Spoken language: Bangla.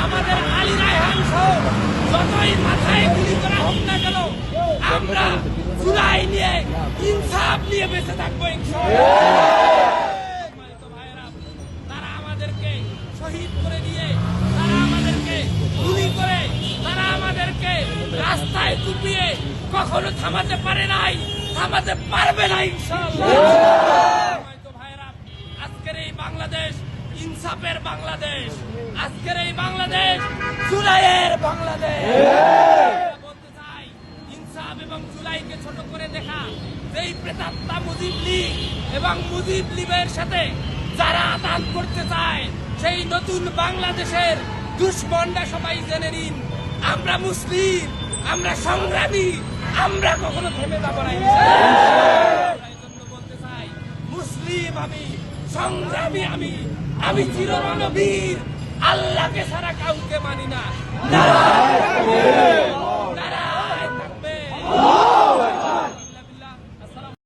আমাদের আলী রায়হান সহ যতই মাথায় গুলি করা হোক না কেন, আমরা জুলাই নিয়ে ইনসাফ নিয়ে বেঁচে থাকবো ভাইয়েরা। তারা আমাদেরকে শহীদ করে দিয়ে, তারা আমাদেরকে গুলি করে, তারা আমাদেরকে রাস্তায় কুপিয়ে কখনো থামাতে পারে নাই, থামাতে পারবে না ইনশাআল্লাহ। ভাইয়েরা, আজকের এই বাংলাদেশ ইনসাফের বাংলাদেশ, আজকের এই বাংলাদেশ জুলাইয়ের বাংলাদেশ। বলতে চাই, ইনসাফ এবং জুলাইকে ছোট করে দেখা, যেই প্রেতাত্মা মুজিব লীগ এবং মুজিব লীগের সাথে যারা আদান করতে চায়, সেই নতুন বাংলাদেশের দুশ্মনরা সবাই জেনে নিন, আমরা মুসলিম, আমরা সংগ্রামী, আমরা কখনো থেমে যাব না। বলতে চাই, মুসলিম আমি, সংগ্রামী আমি, আমি চিরমানবীর, আল্লাহকে ছাড়া কাউকে মানি না।